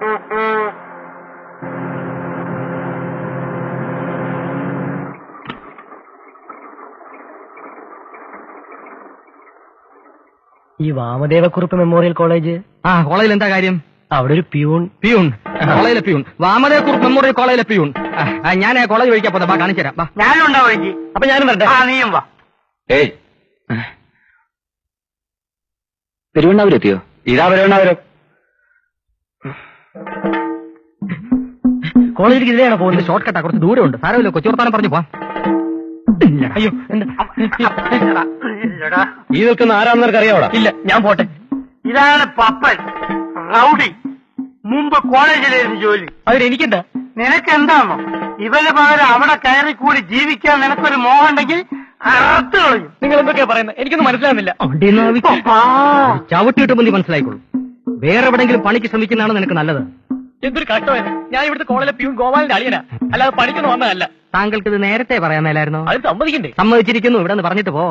ഈ വാമദേവക്കുറുപ്പ് memorial college. കോളേജിൽ എന്താ കാര്യം? അവിടെ ഒരു പ്യൂൺ. കോളേജിലെ പ്യൂൺ. വാമദേവക്കുറുപ്പ് മെമ്മോറിയൽ കോളേജിലെ പ്യൂൺ. ഞാൻ കോളേജ് വഴിക്കാ പോതാ, കാണിച്ചു തരാം. ഞാനും ഉണ്ടാ വഴിക്ക്. അപ്പൊ ഞാനും വരട്ടെ. നീയും വാ. ഏയ്, പെരുവണ്ണാവൂരെത്തിയോ? ഇതാ പെരുവണ്ണാവൂരം. കോളേജിലേക്ക് ഇതിലെയാണോ പോകുന്നത്? ഷോർട്ട് കട്ടാ, കുറച്ച് ദൂരമുണ്ട്. സാരമില്ല, കൊച്ചു വർത്താനം പറഞ്ഞു പോ. അയ്യോ, ഈ നിൽക്കുന്ന ആരാണെന്ന് നിനക്ക് അറിയാവോടാ? ഇല്ല, ഞാൻ പോട്ടെ. ഇതാണ് പപ്പൻ, റൗഡി. മുമ്പ് കോളേജിലായിരുന്നു ജോലി. അതിനെനിക്കെന്താ? നിനക്കെന്താണോ? ഇവന് പകരം അവിടെ കയറി കൂടി ജീവിക്കാൻ നിനക്കൊരു മോഹം ഉണ്ടെങ്കിൽ അറുത്ത് കളയും. നിങ്ങൾ എന്തൊക്കെയാ പറയുന്നത്? എനിക്കൊന്നും മനസ്സിലാകുന്നില്ല. ചവിട്ടി കിട്ടുമ്പോൾ നീ മനസ്സിലായിക്കോളൂ. വേറെ എവിടെങ്കിലും പണിക്ക് ശ്രമിക്കുന്നതാണ് നിനക്ക് നല്ലത്. എന്തൊരു കഷ്ടമായത്. ഞാൻ ഇവിടുത്തെ കോളേജിലെ പ്യൂൺ ഗോപാലിന്റെ അളിയനാ, അല്ലാതെ പഠിക്കുന്നു വന്നതല്ല. താങ്കൾക്ക് ഇത് നേരത്തെ പറയാൻ മേലായിരുന്നോ? അത് സമ്മതിക്കണ്ടേ? സമ്മതിച്ചിരിക്കുന്നു. ഇവിടെ നിന്ന് പറഞ്ഞിട്ട് പോ.